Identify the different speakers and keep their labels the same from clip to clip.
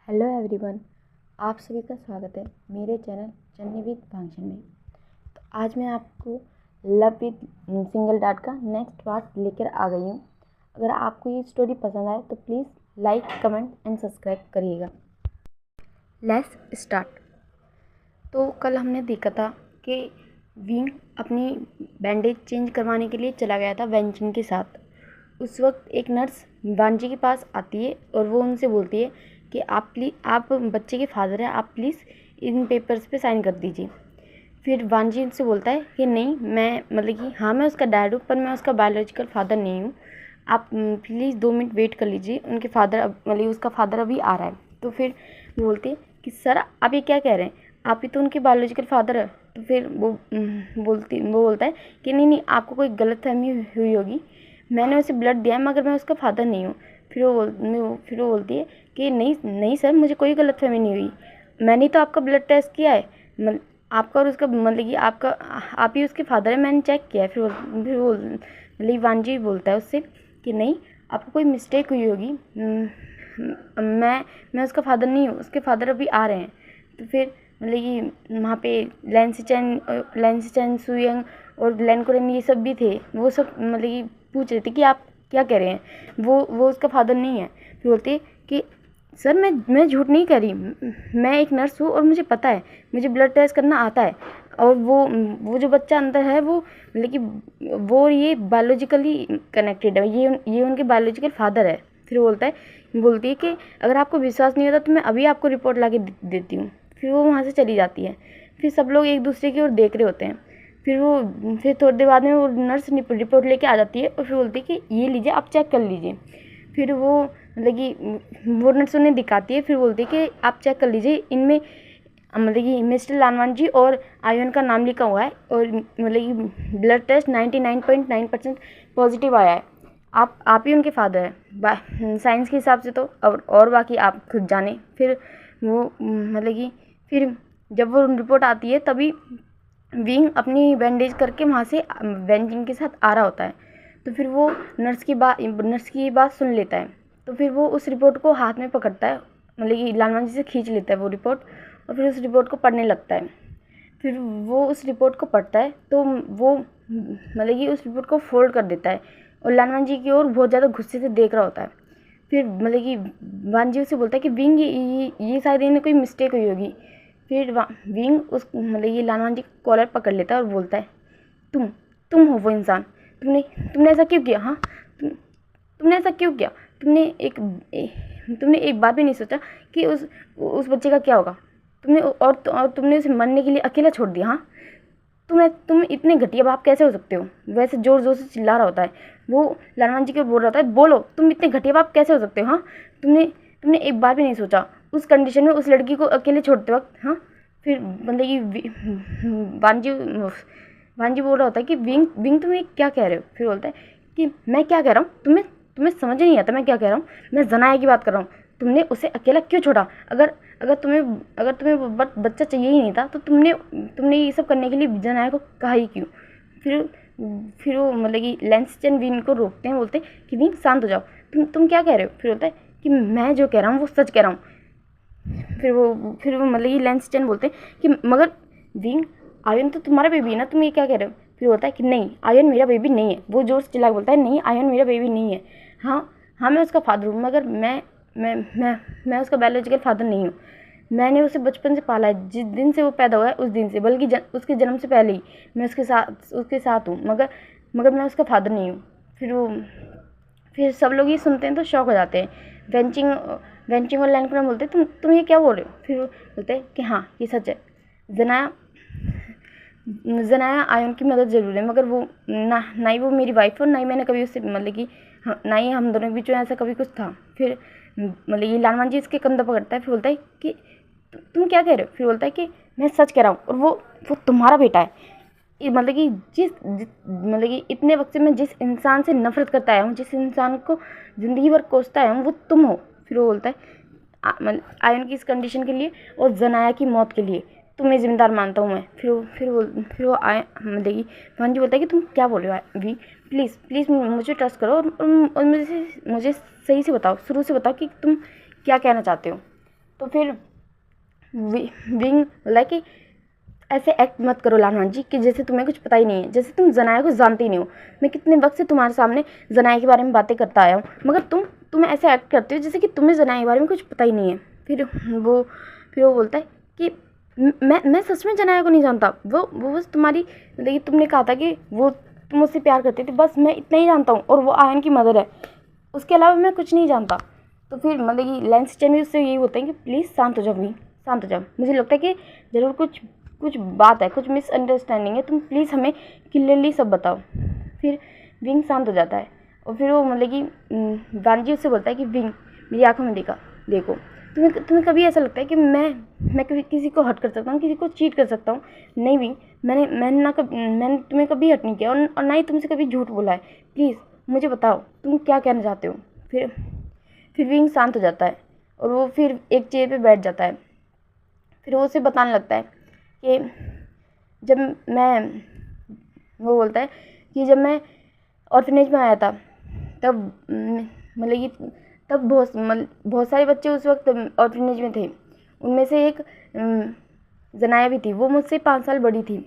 Speaker 1: Hello everyone, आप सभी का स्वागत है मेरे चैनल जर्नी विद फंक्शन में। तो आज मैं आपको लव विद सिंगल डॉट का नेक्स्ट पार्ट लेकर आ गई हूँ। अगर आपको ये स्टोरी पसंद आए तो please like, comment and subscribe करिएगा। Let's start. तो कल हमने देखा था कि विंग अपनी बैंडेज चेंज करवाने के लिए चला गया था वेंचिन के साथ। उस वक्त एक नर्स वांजी के पास आती है और वो उनसे बोलती है कि आप बच्चे के फादर हैं, आप प्लीज़ इन पेपर्स पे साइन कर दीजिए। फिर वांजी उनसे बोलता है कि नहीं, मैं मैं उसका डैड हूँ, पर मैं उसका बायोलॉजिकल फादर नहीं हूँ। आप प्लीज़ 2 मिनट वेट कर लीजिए, उनके फादर उसका फादर अभी आ रहा है। तो फिर बोलते कि सर, आप ये क्या कह रहे हैं, आप ही तो उनके बायोलॉजिकल फादर है। तो फिर वो बोलता है कि नहीं, आपको कोई गलतफहमी हुई होगी, मैंने उसे ब्लड दिया है मगर मैं उसका फादर नहीं हूँ। फिर वो बोलती है कि नहीं सर, मुझे कोई गलतफहमी नहीं हुई, मैंने तो आपका ब्लड टेस्ट किया है, आपका और उसका आप ही उसके फादर है, मैंने चेक किया है। फिर वो वांजी बोलता है उससे कि नहीं, आपको कोई मिस्टेक हुई होगी, मैं उसका फादर नहीं हूँ, उसके फादर अभी आ रहे हैं। तो फिर वहाँ पे लेंसी चैन सुयंग और लेन कोरेन ये सब भी थे। वो सब पूछ रहे थे कि आप क्या कह रहे हैं, वो उसका फादर नहीं है। फिर बोलते कि सर, मैं झूठ नहीं कर रही, मैं एक नर्स हूँ और मुझे पता है, मुझे ब्लड टेस्ट करना आता है। और वो जो बच्चा अंदर है वो वो ये बायोलॉजिकली कनेक्टेड है, ये उनके बायोलॉजिकल फादर है। फिर बोलती है कि अगर आपको विश्वास नहीं होता तो मैं अभी आपको रिपोर्ट ला के देती हूँ। फिर वो वहाँ से चली जाती है। फिर सब लोग एक दूसरे की ओर देख रहे होते हैं। फिर थोड़ी देर बाद में वो नर्स रिपोर्ट लेके आ जाती है और फिर बोलती है कि ये लीजिए, आप चेक कर लीजिए। फिर वो वो नर्स उन्हें दिखाती है। फिर बोलती है कि आप चेक कर लीजिए, इनमें मिस्टर लानवानजी और आयन का नाम लिखा हुआ है और ब्लड टेस्ट 99.9% पॉजिटिव आया है। आप ही उनके फादर हैं साइंस के हिसाब से। तो और बाकी आप खुद जाने। फिर वो फिर जब वो रिपोर्ट आती है तभी विंग अपनी बैंडेज करके वहाँ से वेंजिन के साथ आ रहा होता है। तो फिर वो नर्स की बात सुन लेता है। तो फिर वो उस रिपोर्ट को हाथ में पकड़ता है, लालमान जी से खींच लेता है वो रिपोर्ट और फिर उस रिपोर्ट को पढ़ने लगता है। फिर वो उस रिपोर्ट को पढ़ता है तो वो उस रिपोर्ट को फोल्ड कर देता है और लालमान जी की ओर बहुत ज़्यादा गुस्से से देख रहा होता है। फिर वानजी से बोलता है कि विंग, ये शायद इन्हें कोई मिस्टेक हुई होगी। फिर विंग उस लालमान जी का कॉलर पकड़ लेता है और बोलता है, तुम हो वो इंसान, तुमने ऐसा क्यों किया? हाँ, तुमने ऐसा क्यों किया? तुमने एक बार भी नहीं सोचा कि उस बच्चे का क्या होगा? तुमने उसे मरने के लिए अकेला छोड़ दिया। हाँ, तुम इतने घटिया बाप कैसे हो सकते हो? वैसे जोर जोर से चिल्ला रहा होता है वो, लालमान जी को बोल रहा होता है, बोलो, तुम इतने घटिया बाप कैसे हो सकते हो? हाँ, तुमने एक बार भी नहीं सोचा उस कंडीशन में उस लड़की को अकेले छोड़ते वक्त? हाँ। फिर वानजी वानजी बोल रहा होता है कि विंग तुम ये क्या कह रहे हो? फिर बोलता है कि मैं क्या कह रहा हूँ, तुम्हें समझ नहीं आता मैं क्या कह रहा हूँ? मैं जनाया की बात कर रहा हूँ। तुमने उसे अकेला क्यों छोड़ा? अगर तुम्हें बच्चा चाहिए ही नहीं था तो तुमने ये सब करने के लिए जनाया को कहा ही क्यों? फिर वो लेंसचन विन को रोकते हैं, बोलते हैं कि विन शांत हो जाओ, तुम क्या कह रहे हो? फिर बोलता है कि मैं जो कह रहा हूँ वो सच कह रहा हूँ। फिर वो लेंसचन बोलते हैं कि मगर विंग, आयन तो तुम्हारा बेबी है ना, तुम ये क्या कह रहे हो? फिर होता है कि नहीं, आयन मेरा बेबी नहीं है। वो जोर से चिल्ला बोलता है, नहीं, आयन मेरा बेबी नहीं है। हाँ, मैं उसका फादर हूँ मगर मैं उसका बायोलॉजिकल फादर नहीं हूँ। मैंने उसे बचपन से पाला है, जिस दिन से वो पैदा हुआ है उस दिन से, बल्कि उसके जन्म से पहले ही मैं उसके साथ हूँ, मगर मैं उसका फादर नहीं हूँ। फिर सब लोग ये सुनते हैं तो शॉक हो जाते हैं। वेंचिंग और लैंड बोलते हैं, तुम ये क्या बोल रहे हो? फिर वो बोलते हैं कि हाँ, ये सच है। जनाया आयन की मदद ज़रूर है मगर वो ना ही वो मेरी वाइफ और ना ही मैंने कभी उससे ना ही हम दोनों के बीच में ऐसा कभी कुछ था। फिर ये लालमान जी इसके कंधा पकड़ता है। फिर बोलता है कि तुम क्या कह रहे हो? फिर बोलता है कि मैं सच कह रहा हूँ और वो तुम्हारा बेटा है। इतने वक्त से मैं जिस इंसान से नफरत करता आया हूँ, जिस इंसान को ज़िंदगी भर कोसता आया हूँ, वो तुम हो। फिर वो बोलता है आयन की इस कंडीशन के लिए और जनाया की मौत के लिए तुम्हें जिम्मेदार मानता हूँ मैं। फिर वो आए भान जी बोलता है कि तुम क्या बोल रहे हो वी, प्लीज़ मुझे ट्रस्ट करो और मुझे सही से बताओ, शुरू से बताओ कि तुम क्या कहना चाहते हो। तो फिर विंग बोला कि ऐसे एक्ट मत करो लानवान जी कि जैसे तुम्हें कुछ पता ही नहीं है, जैसे तुम जनाया को जानते ही नहीं हो। मैं कितने वक्त से तुम्हारे सामने जनाया के बारे में बातें करता आया हूँ, मगर तुम ऐसे एक्ट करते हो जैसे कि तुम्हें जनाया के बारे में कुछ पता ही नहीं है। वो फिर वो बोलता है कि मैं सच में जनाया को नहीं जानता, वो बस तुम्हारी मतलब कि तुमने कहा था कि वो तुम मुझसे प्यार करते थे, बस मैं इतना ही जानता हूँ, और वो आयन की मदर है, उसके अलावा मैं कुछ नहीं जानता। तो फिर मतलब कि लेंस चैन भी उससे यही होता है कि प्लीज़ शांत हो जाओ भी, शांत हो जाओ, मुझे लगता है कि ज़रूर कुछ बात है, कुछ मिसअंडरस्टैंडिंग है, तुम प्लीज़ हमें क्लियरली सब बताओ। फिर विंग शांत हो जाता है, और फिर वो मतलब कि वानजी उससे बोलता है कि विंग मेरी आंखों में देखो, तुम्हें कभी ऐसा लगता है कि मैं कभी किसी को हर्ट कर सकता हूँ, किसी को चीट कर सकता हूँ? नहीं विंग, मैंने तुम्हें कभी हर्ट नहीं किया, और ना ही तुमसे कभी झूठ बोला है। प्लीज़ मुझे बताओ तुम क्या कहना चाहते हो। फिर विंग शांत हो जाता है, और वो फिर एक चेयर पे बैठ जाता है। फिर वो उसे बताने लगता है कि जब मैं वो बोलता है कि जब मैं ऑर्फनेज में आया था, तब मतलब कि तब बहुत सारे बच्चे उस वक्त ऑर्फनेज में थे। उनमें से एक जनाया भी थी, वो मुझसे 5 साल बड़ी थी।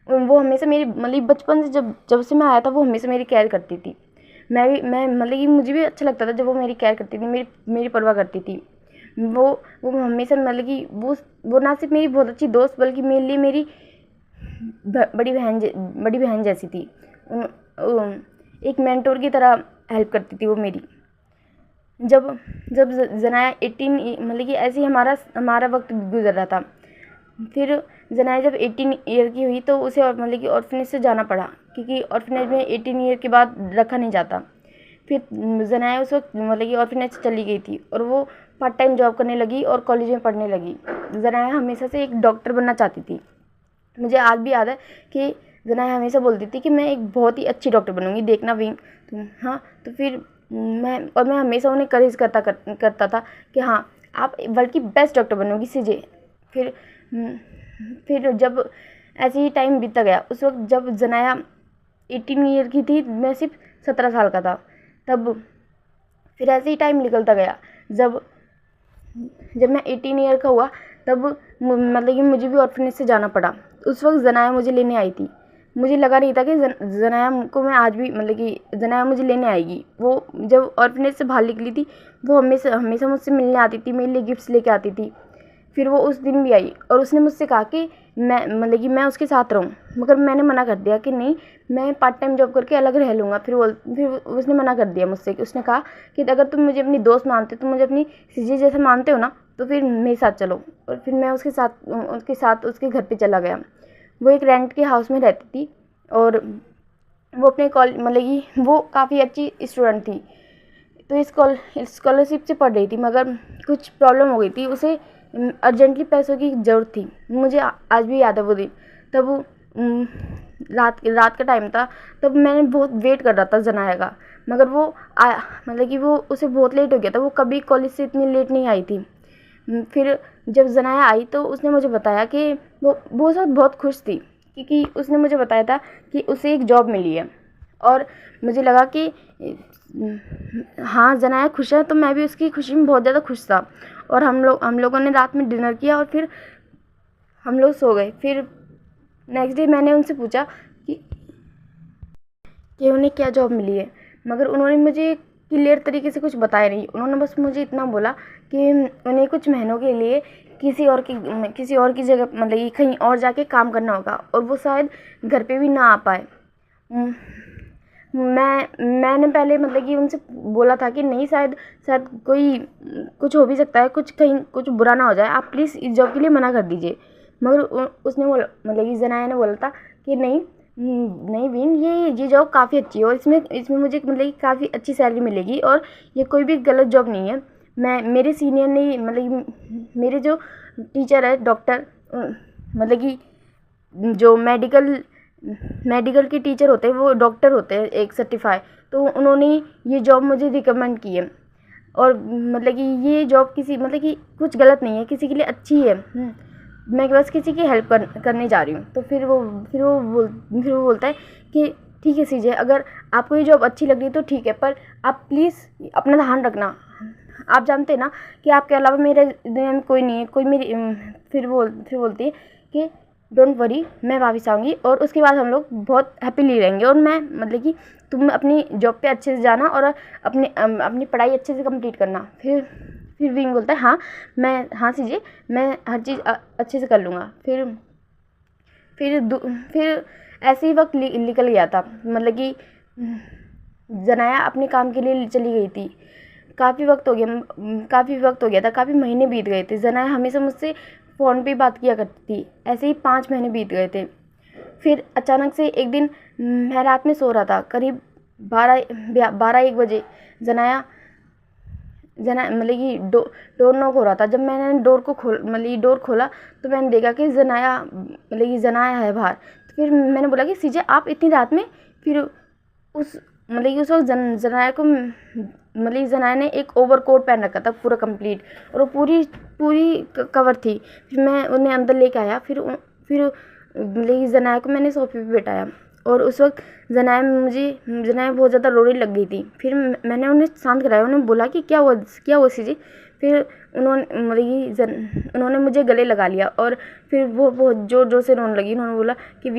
Speaker 1: वो हमेशा मेरी मतलब बचपन से जब से मैं आया था, वो हमेशा मेरी केयर करती थी। मैं मतलब कि मुझे भी अच्छा लगता था जब वो मेरी केयर करती थी, मेरी परवाह करती थी। वो हमेशा मतलब कि वो ना सिर्फ मेरी बहुत अच्छी दोस्त, बल्कि मेरे लिए मेरी बड़ी बहन जैसी थी। एक मेंटोर की तरह हेल्प करती थी वो मेरी। जब जब जनाया 18 मतलब कि ऐसे ही हमारा वक्त गुजर रहा था। फिर जनाया जब 18 ईयर की हुई तो उसे और मतलब कि ऑर्फनेज से जाना पड़ा, क्योंकि ऑर्फनेज में 18 ईयर के बाद रखा नहीं जाता। फिर जनाया उस वक्त मतलब कि ऑर्फनेज से चली गई थी, और वो पार्ट टाइम जॉब करने लगी और कॉलेज में पढ़ने लगी। जनाया हमेशा से एक डॉक्टर बनना चाहती थी। मुझे आज भी याद है कि जनाया हमेशा बोलती थी कि मैं एक बहुत ही अच्छी डॉक्टर बनूंगी, देखना विंग तुम। हाँ, तो फिर मैं हमेशा उन्हें करेज करता था कि हाँ आप वर्ल्ड की बेस्ट डॉक्टर बनोगी सीजे। फिर जब ऐसे ही टाइम बीतता गया, उस वक्त जब जनाया 18 ईयर की थी, मैं सिर्फ 17 साल का था तब। फिर ऐसे ही टाइम निकलता गया, जब मैं 18 ईयर का हुआ तब मतलब कि मुझे भी ऑर्फनेज से जाना पड़ा। उस वक्त जनाया मुझे लेने आई थी। मुझे लगा नहीं था कि जनाया को मैं आज भी मतलब कि जनाया मुझे लेने आएगी। वो जब ऑर्फनेज से बाहर निकली थी, वो हमेशा मुझसे मिलने आती थी, मेरे लिए गिफ्ट्स लेके आती थी। फिर वो उस दिन भी आई, और उसने मुझसे कहा कि मैं मतलब कि मैं उसके साथ रहूं, मगर मैंने मना कर दिया कि नहीं, मैं पार्ट टाइम जॉब करके अलग रह लूँगा। फिर उसने मना कर दिया मुझसे, कि उसने कहा कि अगर तुम मुझे अपनी दोस्त मानते हो, तुम मुझे अपनी सीजे जैसे मानते हो ना, तो फिर मेरे साथ चलो। और फिर मैं उसके साथ उसके घर पे चला गया। वो एक रेंट के हाउस में रहती थी, और वो अपने कॉलेज मतलब कि वो काफ़ी अच्छी स्टूडेंट थी, तो स्कॉलरशिप से पढ़ रही थी, मगर कुछ प्रॉब्लम हो गई थी, उसे अर्जेंटली पैसों की ज़रूरत थी। मुझे आज भी याद है वो दिन। तब रात का टाइम था, तब मैंने बहुत वेट कर रहा था जनाया का, मगर वो मतलब कि वो उसे बहुत लेट हो गया था, वो कभी कॉलेज से इतनी लेट नहीं आई थी। फिर जब जनाया आई तो उसने मुझे बताया कि वो सब बहुत खुश थी, क्योंकि उसने मुझे बताया था कि उसे एक जॉब मिली है। और मुझे लगा कि हाँ जनाया खुश है, तो मैं भी उसकी खुशी में बहुत ज़्यादा खुश था। और हम लोगों ने रात में डिनर किया, और फिर हम लोग सो गए। फिर नेक्स्ट डे मैंने उनसे पूछा कि उन्हें क्या जॉब मिली है, मगर उन्होंने मुझे क्लियर तरीके से कुछ बताया नहीं। उन्होंने बस मुझे इतना बोला कि उन्हें कुछ महीनों के लिए किसी और की जगह मतलब कि कहीं और जाके काम करना होगा, और वो शायद घर पे भी ना आ पाए। मैंने पहले मतलब कि उनसे बोला था कि नहीं, शायद कोई कुछ हो भी सकता है, कहीं कुछ बुरा ना हो जाए, आप प्लीज़ इस जॉब के लिए मना कर दीजिए। मगर उसने बोला मतलब कि जनाया ने बोला था कि नहीं नहीं विन, ये जॉब काफ़ी अच्छी है, और इसमें मुझे मतलब कि काफ़ी अच्छी सैलरी मिलेगी, और ये कोई भी गलत जॉब नहीं है। मेरे सीनियर ने मतलब कि मेरे जो टीचर है डॉक्टर, मतलब कि जो मेडिकल के टीचर होते हैं, वो डॉक्टर होते हैं एक सर्टिफाई, तो उन्होंने ये जॉब मुझे रिकमेंड की है। और मतलब कि ये जॉब मतलब कि कुछ गलत नहीं है, किसी के लिए अच्छी है। मैं बस किसी की हेल्प करने जा रही हूँ। तो फिर वो बोलता है कि ठीक है सीजे, अगर आपको ये जॉब अच्छी लग रही है तो ठीक है, पर आप प्लीज़ अपना ध्यान रखना, आप जानते हैं ना कि आपके अलावा मेरे दुनिया में कोई नहीं है, कोई मेरी फिर बोलती है कि डोंट वरी, मैं वापस आऊँगी और उसके बाद हम लोग बहुत हैप्पीली रहेंगे, और मैं मतलब कि तुम अपनी जॉब पे अच्छे से जाना और अपनी पढ़ाई अच्छे से कंप्लीट करना। फिर विंग बोलता है हाँ मैं, हाँ सीजे, मैं हर चीज़ अच्छे से कर लूँगा। फिर ऐसे ही वक्त निकल गया था, मतलब कि जनाया अपने काम के लिए चली गई थी। काफ़ी वक्त हो गया था, काफ़ी महीने बीत गए थे। जनाया हमेशा मुझसे फ़ोन पे बात किया करती थी। ऐसे ही 5 महीने बीत गए थे। फिर अचानक से एक दिन मैं रात में सो रहा था, करीब 12-1 बजे जना मतलब कि डोर नॉक हो रहा था। जब मैंने डोर खोला तो मैंने देखा कि जनाया है बाहर। तो फिर मैंने बोला कि सीजे आप इतनी रात में। फिर उस वक्त जनाया ने एक ओवरकोट पहन रखा था पूरा कंप्लीट, और वो पूरी कवर थी। फिर मैं उन्हें अंदर लेके आया। फिर जनाया को मैंने सोफे पे बैठाया, और उस वक्त जनाया बहुत ज़्यादा रोने लग गई थी। फिर मैंने उन्हें शांत कराया, उन्हें बोला कि क्या हुआ सीजी। फिर उन्होंने मुझे गले लगा लिया, और फिर वो बहुत ज़ोर से रोने लगी। उन्होंने बोला कि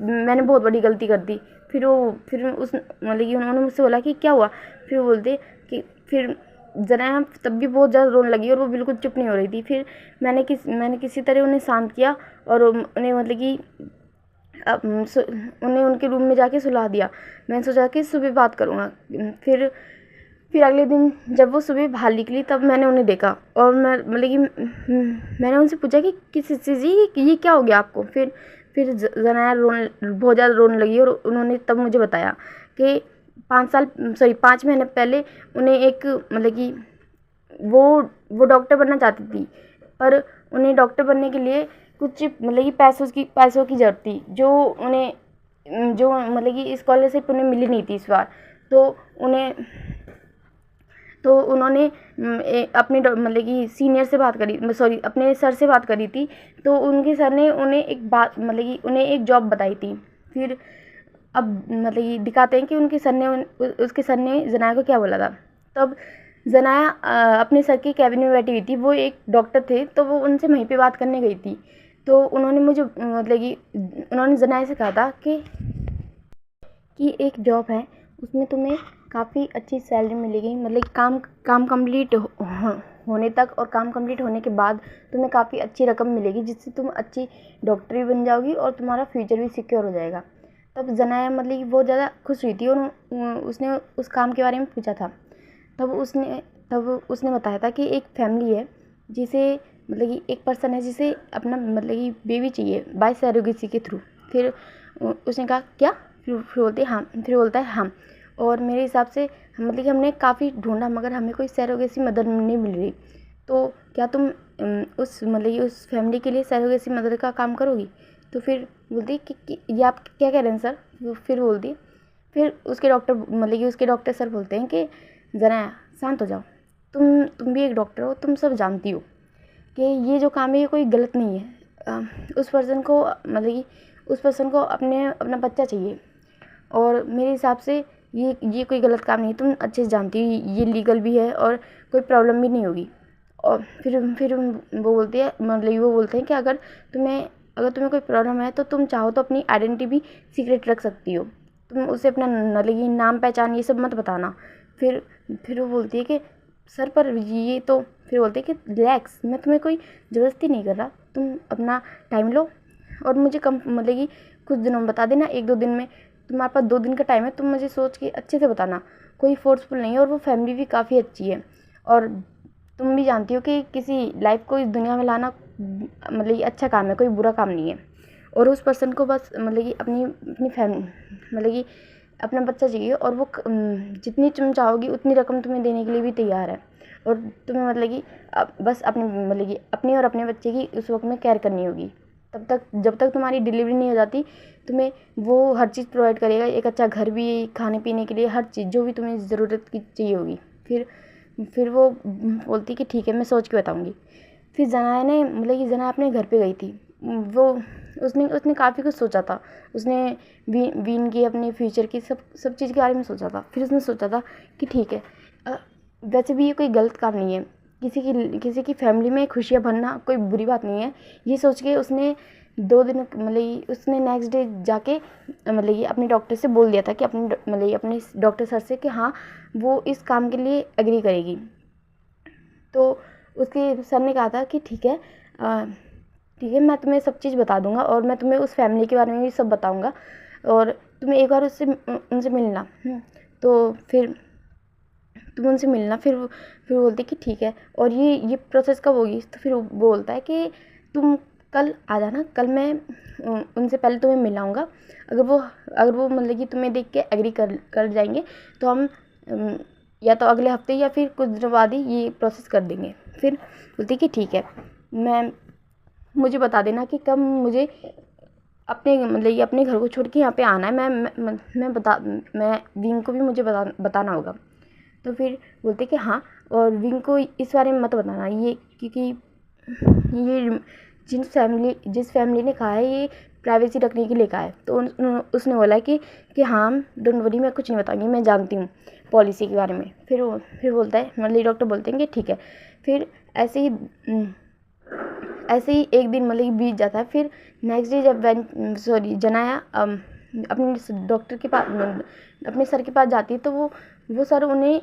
Speaker 1: मैंने बहुत बड़ी गलती कर दी। फिर उन्होंने मुझसे बोला कि क्या हुआ। फिर वो बोलते कि फिर जनाया तब भी बहुत ज़्यादा रोने लगी, और वो बिल्कुल चुप नहीं हो रही थी। फिर मैंने किसी तरह उन्हें शांत किया, और उन्हें उन्हें उनके रूम में जाके सुला दिया। मैंने सोचा कि सुबह बात करूँगा। फिर अगले दिन जब वो सुबह बाहर निकली तब मैंने उन्हें देखा, और मैंने उनसे पूछा कि किसी चीज़ ये क्या हो गया आपको। फिर जनाया बहुत ज़्यादा रोने लगी, और उन्होंने तब मुझे बताया कि 5 महीने पहले उन्हें एक वो डॉक्टर बनना चाहती थी, पर उन्हें डॉक्टर बनने के लिए कुछ पैसों की ज़रूरत थी, जो स्कॉलरशिप उन्हें मिली नहीं थी इस बार। तो उन्होंने अपने सीनियर से बात करी, अपने सर से बात करी थी। तो उनके सर ने उन्हें एक जॉब बताई थी। फिर अब दिखाते हैं कि उसके सर ने जनाया को क्या बोला था। तब जनाया अपने सर की कैबिन में बैठी हुई थी। वो एक डॉक्टर थे, तो वो उनसे वहीं पे बात करने गई थी। तो उन्होंने जनाया से कहा था कि एक जॉब है, उसमें तुम्हें काफ़ी अच्छी सैलरी मिलेगी, काम कंप्लीट होने तक, और काम कंप्लीट होने के बाद तुम्हें काफ़ी अच्छी रकम मिलेगी, जिससे तुम अच्छी डॉक्टर भी बन जाओगी और तुम्हारा फ्यूचर भी सिक्योर हो जाएगा। तब जनाया बहुत ज़्यादा खुश हुई थी, और उसने उस काम के बारे में पूछा था। तब उसने बताया था कि एक फैमिली है, जिसे एक पर्सन है जिसे अपना बेबी चाहिए बाय सरोगेसी के थ्रू। फिर उसने कहा क्या। फिर बोलता है हाँ, और मेरे हिसाब से हमने काफ़ी ढूंढा, मगर हमें कोई सरोगेसी मदर नहीं मिल रही। तो क्या तुम उस फैमिली के लिए सरोगेसी मदर का काम करोगी। तो फिर बोलती कि ये आप क्या कह रहे हैं सर। फिर बोलती, फिर उसके डॉक्टर सर बोलते हैं कि जनाया शांत हो जाओ, तुम भी एक डॉक्टर हो, तुम सब जानती हो कि ये जो काम है ये कोई गलत नहीं है। उस पर्सन को अपना बच्चा चाहिए, और मेरे हिसाब से ये कोई गलत काम नहीं है। तुम अच्छे से जानती हो ये लीगल भी है, और कोई प्रॉब्लम भी नहीं होगी। और फिर वो बोलते हैं कि अगर तुम्हें कोई प्रॉब्लम है तो तुम चाहो तो अपनी आइडेंटिटी भी सीक्रेट रख सकती हो, तुम उसे अपना नाम पहचान ये सब मत बताना। फिर वो बोलती है कि सर पर ये तो। फिर बोलते हैं कि रिलैक्स, मैं तुम्हें कोई ज़बरदस्ती नहीं कर रहा, तुम अपना टाइम लो और मुझे कुछ दिनों में बता देना, 1-2 दिन में। तुम्हारे पास 2 दिन का टाइम है, तुम मुझे सोच के अच्छे से बताना, कोई फोर्सफुल नहीं है, और वो फैमिली भी काफ़ी अच्छी है। और तुम भी जानती हो कि किसी लाइफ को इस दुनिया में लाना अच्छा काम है, कोई बुरा काम नहीं है। और उस पर्सन को बस अपनी फैमिली अपना बच्चा चाहिए, और वो जितनी तुम चाहोगी उतनी रकम तुम्हें देने के लिए भी तैयार है। और तुम्हें बस अपनी और अपने बच्चे की उस वक्त में केयर करनी होगी। जब तक तुम्हारी डिलीवरी नहीं हो जाती, तुम्हें वो हर चीज़ प्रोवाइड करेगा, एक अच्छा घर भी, खाने पीने के लिए हर चीज़ जो भी तुम्हें ज़रूरत की चाहिए होगी। फिर वो बोलती कि ठीक है, मैं सोच के बताऊँगी। फिर जना अपने घर पे गई थी। उसने काफ़ी कुछ सोचा था। उसने वीन की अपने फ्यूचर की सब चीज़ के बारे में सोचा था। फिर उसने सोचा था कि ठीक है, वैसे भी ये कोई गलत काम नहीं है, किसी की फैमिली में खुशियाँ भरना कोई बुरी बात नहीं है। ये सोच के उसने 2 दिन मतलब उसने नेक्स्ट डे जाके मतलब अपने डॉक्टर से बोल दिया था कि अपने डॉक्टर सर से कि हाँ वो इस काम के लिए एग्री करेगी। तो उसके सर ने कहा था कि ठीक है, मैं तुम्हें सब चीज़ बता दूंगा और मैं तुम्हें उस फैमिली के बारे में भी सब बताऊंगा और तुम्हें एक बार उनसे मिलना। तो फिर तुम उनसे मिलना। फिर बोलते कि ठीक है। और ये प्रोसेस कब होगी? तो फिर वो बोलता है कि तुम कल आ जाना, कल मैं उनसे पहले तुम्हें मिलाऊंगा। अगर वो मतलब कि तुम्हें देख के एग्री कर जाएंगे तो हम या तो अगले हफ्ते या फिर कुछ दिनों बाद ही ये प्रोसेस कर देंगे। फिर बोलती कि ठीक है, मुझे बता देना कि कब मुझे अपने घर को छोड़ के यहाँ पे आना है। मैं विंग को भी मुझे बताना होगा। तो फिर बोलते कि हाँ, और विंग को इस बारे में मत बताना, ये क्योंकि ये जिस फैमिली ने कहा है ये प्राइवेसी रखने के लिए कहा है। तो उसने बोला कि हाँ डोंट वरी, मैं कुछ नहीं बताऊंगी, मैं जानती हूँ पॉलिसी के बारे में। फिर बोलता है मतलब डॉक्टर बोलते हैं कि ठीक है। फिर ऐसे ही एक दिन मतलब बीत जाता है। फिर नेक्स्ट डे जब जनाया अपने डॉक्टर के पास अपने सर के पास जाती है तो वो सर उन्हें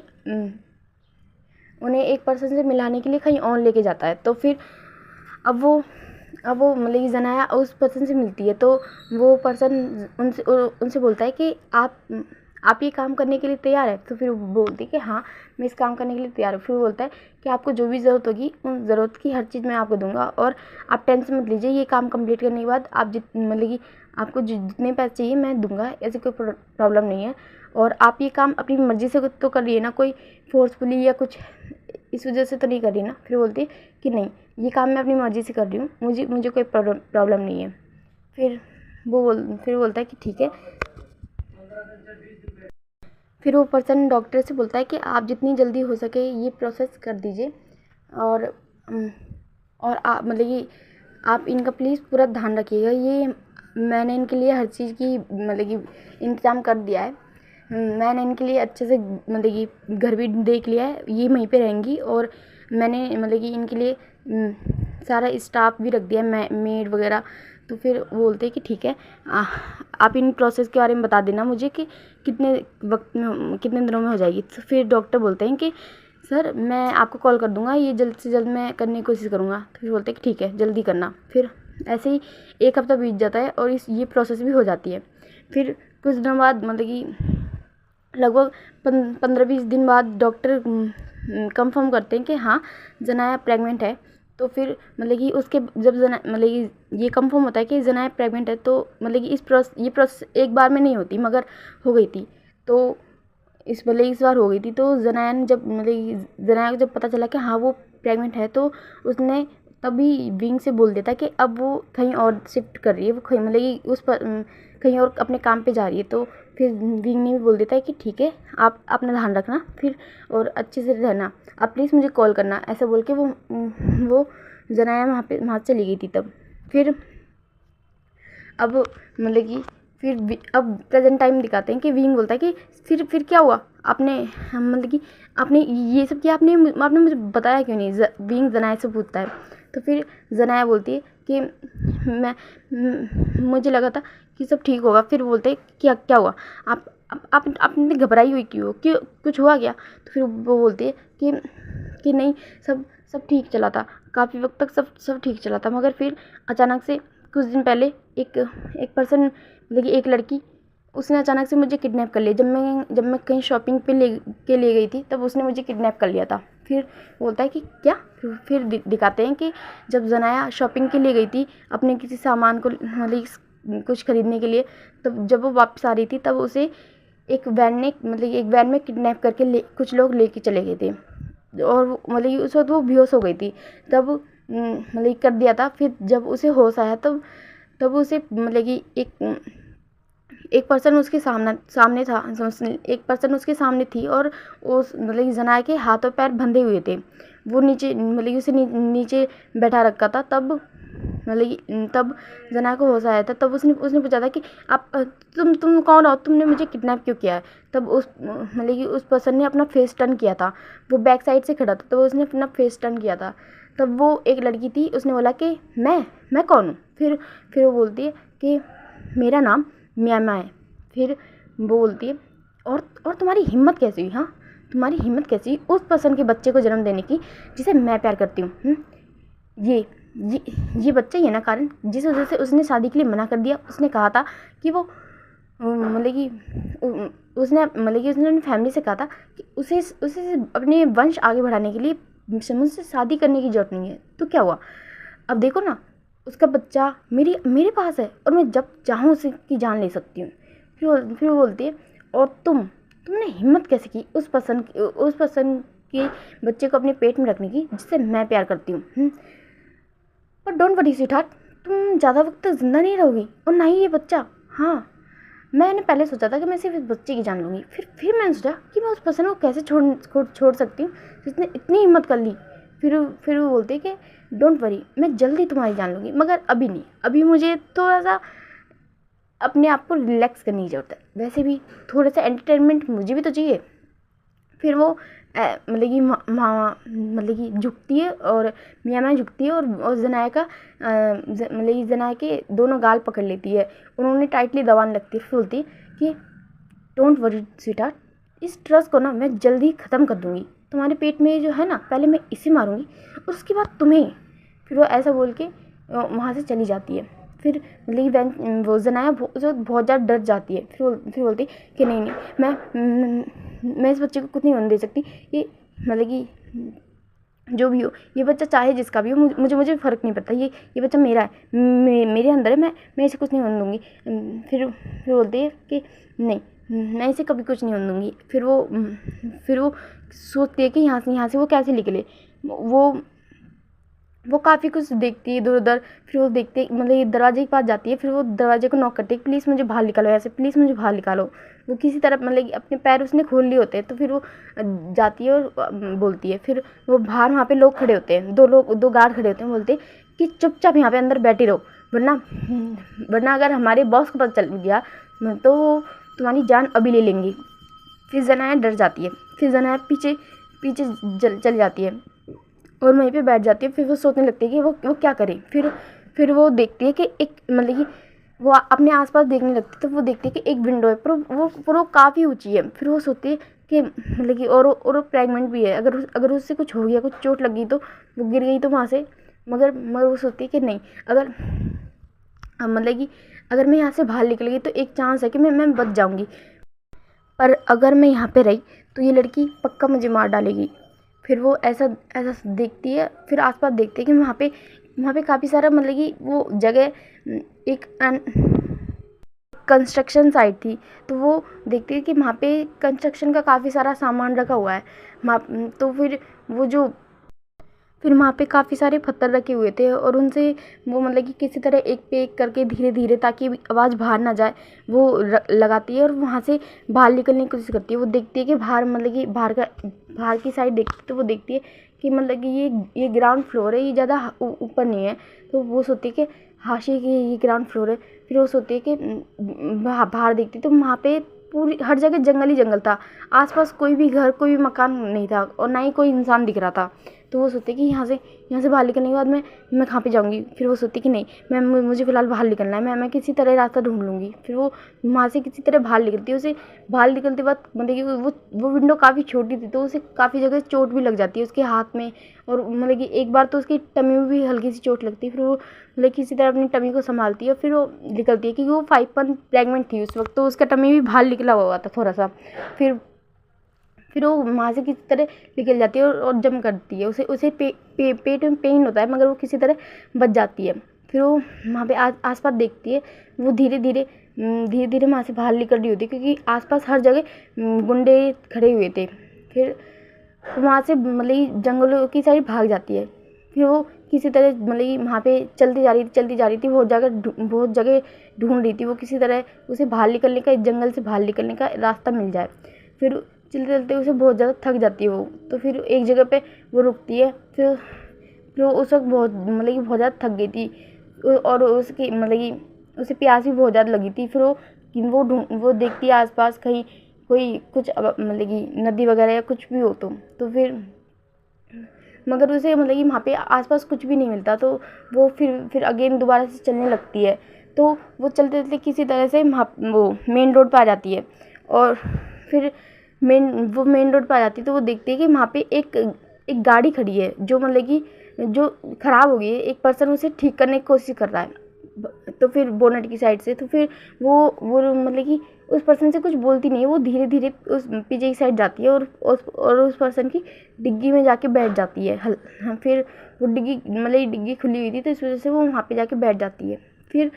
Speaker 1: एक पर्सन से मिलाने के लिए कहीं और लेके जाता है। तो फिर अब वो मतलब जनाया उस पर्सन से मिलती है। तो वो पर्सन उनसे बोलता है कि आप ये काम करने के लिए तैयार है? तो फिर वो बोलती है कि हाँ मैं इस काम करने के लिए तैयार हूँ। फिर वो बोलता है कि आपको जो भी ज़रूरत होगी उन ज़रूरत की हर चीज़ मैं आपको दूंगा और आप टेंशन मत लीजिए, ये काम कंप्लीट करने के बाद आप मतलब कि आपको जितने पैसे चाहिए मैं दूंगा, ऐसी कोई प्रॉब्लम नहीं है। और आप ये काम अपनी मर्ज़ी से तो कर रही है ना, कोई फोर्सफुली या कुछ इस वजह से तो नहीं कर रही ना? फिर बोलती कि नहीं, ये काम मैं अपनी मर्ज़ी से कर रही हूँ, मुझे कोई प्रॉब्लम नहीं है। फिर बोलता है कि ठीक है। फिर वो पर्सन डॉक्टर से बोलता है कि आप जितनी जल्दी हो सके ये प्रोसेस कर दीजिए और आप मतलब कि आप इनका प्लीज़ पूरा ध्यान रखिएगा। ये मैंने इनके लिए हर चीज़ की मतलब कि इंतज़ाम कर दिया है। मैंने इनके लिए अच्छे से मतलब कि घर भी देख लिया है, ये वहीं पे रहेंगी। और मैंने मतलब कि इनके लिए सारा स्टाफ भी रख दिया है, मेड वगैरह। तो फिर वो बोलते हैं कि ठीक है, आप इन प्रोसेस के बारे में बता देना मुझे कि कितने वक्त में कितने दिनों में हो जाएगी। तो फिर डॉक्टर बोलते हैं कि सर मैं आपको कॉल कर दूंगा, ये जल्द से जल्द मैं करने की कोशिश करूँगा। तो फिर बोलते हैं कि ठीक है जल्दी करना। फिर ऐसे ही 1 हफ्ता बीत जाता है और ये प्रोसेस भी हो जाती है। फिर कुछ दिनों बाद मतलब कि लगभग 15-20 दिन बाद डॉक्टर कंफर्म करते हैं कि हाँ जनाया प्रेग्नेंट है। तो फिर मतलब कि उसके जब मतलब कि ये कंफर्म होता है कि जनाया प्रेग्नेंट है तो मतलब कि ये प्रोसेस एक बार में नहीं होती मगर हो गई थी। तो इस बार हो गई थी। तो जनाया ने जनाया को जब पता चला कि हाँ वो प्रेग्नेंट है तो उसने तभी विंग से बोल देता कि अब वो कहीं और शिफ्ट कर रही है, वो कहीं मतलब कि कहीं और अपने काम पे जा रही है। तो फिर विंग ने भी बोल देता है कि ठीक है आप अपना ध्यान रखना फिर और अच्छे से रहना, आप प्लीज़ मुझे कॉल करना। ऐसा बोल के वो जनाया वहाँ चली गई थी तब। फिर अब मतलब कि अब प्रेजेंट टाइम दिखाते हैं कि विंग बोलता है कि फिर क्या हुआ, आपने मतलब कि आपने ये सब किया, आपने मुझे बताया क्यों नहीं? विंग जनाया से पूछता है। तो फिर जनाया बोलती है कि मुझे लगा था कि सब ठीक होगा। फिर बोलते हैं क्या हुआ, आपने घबराई हुई क्यों कुछ हुआ क्या? तो फिर वो बोलती है कि नहीं, सब ठीक चला था, काफ़ी वक्त तक सब ठीक चला था। मगर फिर अचानक से कुछ दिन पहले एक पर्सन मतलब कि एक लड़की, उसने अचानक से मुझे किडनैप कर लिया। जब मैं कहीं शॉपिंग पे ले गई थी तब उसने मुझे किडनैप कर लिया था। फिर बोलता है कि क्या? फिर दिखाते हैं कि जब जनाया शॉपिंग के लिए गई थी अपने किसी सामान को मतलब कुछ खरीदने के लिए, तब जब वो वापस आ रही थी तब उसे एक वैन में किडनैप करके कुछ लोग लेके चले गए थे। और मतलब कि उस वक्त वो बेहोश हो गई थी। तब मतलब कर दिया था। फिर जब उसे होश आया तब उसे मतलब कि एक पर्सन उसके सामने था, एक पर्सन उसके सामने थी और उस मतलब जनाया के हाथों पैर बंधे हुए थे। वो नीचे मतलब उसे नीचे बैठा रखा था। तब मतलब कि तब जना को होश आया था। तब उसने पूछा था कि आप तुम कौन हो, तुमने मुझे किडनैप क्यों किया है। तब उस मतलब कि उस पर्सन ने अपना फेस टर्न किया था, वो बैक साइड से खड़ा था तो उसने अपना फेस टर्न किया था। तब वो एक लड़की थी, उसने बोला कि मैं कौन हूँ। फिर वो बोलती है कि मेरा नाम म्यामा है। फिर वो बोलती है और तुम्हारी हिम्मत कैसी हुई, हाँ तुम्हारी हिम्मत कैसी हुई उस पर्सन के बच्चे को जन्म देने की जिसे मैं प्यार करती हूँ। ये बच्चा ही है ना कारण जिस वजह से उसने शादी के लिए मना कर दिया। उसने कहा था कि वो मतलब कि उसने अपनी फैमिली से कहा था कि उसे अपने वंश आगे बढ़ाने के लिए मुझसे शादी करने की ज़रूरत नहीं है। तो क्या हुआ, अब देखो ना, उसका बच्चा मेरे पास है और मैं जब चाहूँ उसकी जान ले सकती हूँ। फिर वो बोलती है और तुमने हिम्मत कैसे की उस पर्सन के बच्चे को अपने पेट में रखने की जिससे मैं प्यार करती हूँ। पर डोंट वरी स्वीटहार्ट, तुम ज़्यादा वक्त तक जिंदा नहीं रहोगी और ना ही ये बच्चा। हाँ, मैंने पहले सोचा था कि मैं सिर्फ इस बच्चे की जान लूँगी, फिर मैंने सोचा कि मैं उस पर्सन को कैसे छोड़ सकती हूँ जिसने इतनी हिम्मत कर ली। फिर वो बोलते कि डोंट वरी, मैं जल्दी तुम्हारी जान लूँगी, मगर अभी नहीं, अभी मुझे थोड़ा सा अपने आप को रिलैक्स करने की ज़रूरत है। वैसे भी थोड़ा सा एंटरटेनमेंट मुझे भी तो चाहिए। फिर वो मतलब कि झुकती है और मियाँ झुकती है और जनाया का मतलब कि जनाया के दोनों गाल पकड़ लेती है, उन्होंने टाइटली दबाने लगती है। फिर बोलती है कि डोंट वरी स्वीटहार्ट, इस ट्रस्ट को ना मैं जल्दी ख़त्म कर दूँगी। तुम्हारे पेट में जो है ना, पहले मैं इसे मारूँगी और उसके बाद तुम्हें। फिर वो ऐसा बोल के वहाँ से चली जाती है। फिर मतलब कि वो जनाया बहुत ज़्यादा डर जाती है। फिर बोलती कि नहीं मैं इस बच्चे को कुछ नहीं होने दे सकती। ये मतलब कि जो भी हो, ये बच्चा चाहे जिसका भी हो, मुझे फ़र्क नहीं पड़ता। ये बच्चा मेरा है, मेरे अंदर है, मैं इसे कुछ नहीं होने दूँगी। फिर बोलती है कि नहीं, मैं इसे कभी कुछ नहीं होने दूँगी। फिर वो सोचती है कि यहाँ से वो कैसे निकले। वो काफ़ी कुछ देखती है इधर उधर। फिर वो देखते मतलब ये दरवाजे के पास जाती है। फिर वो दरवाजे को नॉक करती है, प्लीज़ मुझे बाहर निकालो, ऐसे प्लीज़ मुझे बाहर निकालो। वो किसी तरह मतलब कि अपने पैर उसने खोल लिए होते हैं। तो फिर वो जाती है और बोलती है। फिर वो बाहर वहाँ पे लोग खड़े होते हैं, दो गार्ड खड़े होते हैं। बोलते हैं कि चुपचाप यहाँ पे अंदर बैठी रहो, वरना अगर हमारे बॉस को पता चल गया तो तुम्हारी जान अभी ले लेंगी। फिर जनाया डर जाती है। फिर जनाया पीछे चली जाती है और वहीं पे बैठ जाती है। फिर वो सोचने लगती है कि वो क्या करे। फिर वो देखती है कि एक मतलब कि वो अपने आसपास देखने लगती है। तो वो देखती है कि एक विंडो है, पर वो काफ़ी ऊंची है। फिर वो सोचती है कि मतलब कि और वो प्रेग्नेंट भी है, अगर उससे कुछ हो गया, कुछ चोट लग गई तो वो गिर गई तो वहाँ से। मगर वो सोचती है कि नहीं, अगर मतलब कि अगर मैं यहाँ से बाहर निकल गई तो एक चांस है कि मैं बच जाऊँगी, पर अगर मैं यहाँ पे रही तो ये लड़की पक्का मुझे मार डालेगी। फिर वो ऐसा देखती है। फिर आसपास देखती है कि वहाँ पे काफ़ी सारा मतलब कि वो जगह एक कंस्ट्रक्शन साइट थी। तो वो देखती है कि वहाँ पे कंस्ट्रक्शन का काफ़ी सारा सामान रखा हुआ है वहाँ। तो फिर वहाँ पे काफ़ी सारे पत्थर रखे हुए थे और उनसे वो मतलब कि किसी तरह एक पे एक करके धीरे धीरे, ताकि आवाज़ बाहर ना जाए, वो लगाती है और वहाँ से बाहर निकलने की कोशिश करती है। वो देखती है कि बाहर की साइड देखती है तो वो देखती है कि मतलब कि ये ग्राउंड फ्लोर है, ये ज़्यादा ऊपर नहीं है। तो वो सोचती है कि हाशिए की ये ग्राउंड फ्लोर है। फिर वो सोचती है कि बाहर देखती है तो वहाँ पे पूरी हर जगह जंगल ही जंगल था। आसपास कोई भी घर, कोई भी मकान नहीं था और ना ही कोई इंसान दिख रहा था। तो वो सोचती है कि यहाँ से बाहर निकलने के बाद मैं कहाँ पे जाऊँगी। फिर वो सोचती है कि नहीं, मुझे फ़िलहाल बाहर निकलना है, मैं किसी तरह रास्ता ढूंढ लूँगी। फिर वो वहाँ से किसी तरह बाहर निकलती है। उसे बाहर निकलते वक्त मतलब कि वो विंडो काफ़ी छोटी थी तो उसे काफ़ी जगह चोट भी लग जाती है उसके हाथ में। और मतलब कि एक बार तो उसकी टमी में भी हल्की सी चोट लगती है। फिर वो मतलब किसी तरह अपनी टमी को संभालती है और फिर वो निकलती है, क्योंकि वो 5 मंथ प्रेगनेंट थी उस वक्त, तो उसका टमी भी बाहर निकला हुआ था थोड़ा सा। फिर वो वहाँ से किसी तरह निकल जाती है और जम करती है। उसे पेट में पेन होता है, मगर वो किसी तरह बच जाती है। फिर वो वहाँ पे आसपास देखती है। वो धीरे धीरे वहाँ से बाहर निकल रही होती है, क्योंकि आसपास हर जगह गुंडे खड़े हुए थे। फिर वहाँ से मतलब जंगलों की साइड भाग जाती है। फिर वो किसी तरह मतलब वहाँ पे चलती जा रही थी, बहुत जगह ढूंढ रही थी वो किसी तरह उसे बाहर निकलने का, इस जंगल से बाहर निकलने का रास्ता मिल जाए। फिर चलते चलते उसे बहुत ज़्यादा थक जाती है वो, तो फिर एक जगह पे वो रुकती है। फिर उस वक्त बहुत मतलब कि बहुत ज़्यादा थक गई थी। और उसकी मतलब कि उसे प्यास भी बहुत ज़्यादा लगी थी। फिर वो देखती है आसपास कहीं कोई कुछ मतलब कि नदी वगैरह या कुछ भी हो तो फिर मगर उसे मतलब कि वहाँ पे आसपास कुछ भी नहीं मिलता। तो वो फिर अगेन दोबारा से चलने लगती है। तो वो चलते चलते किसी तरह से वो मेन रोड पे आ जाती है। और फिर मेन रोड पे आ जाती है तो वो देखती है कि वहाँ पे एक गाड़ी खड़ी है जो मतलब कि जो ख़राब हो गई है। एक पर्सन उसे ठीक करने की कोशिश कर रहा है तो फिर बोनट की साइड से। तो फिर वो मतलब कि उस पर्सन से कुछ बोलती नहीं है। वो धीरे धीरे उस पीछे की साइड जाती है और उस पर्सन की डिग्गी में जाके बैठ जाती है। फिर वो डिग्गी खुली हुई थी तो इस वजह से वो वहाँ पे जाके बैठ जाती है। फिर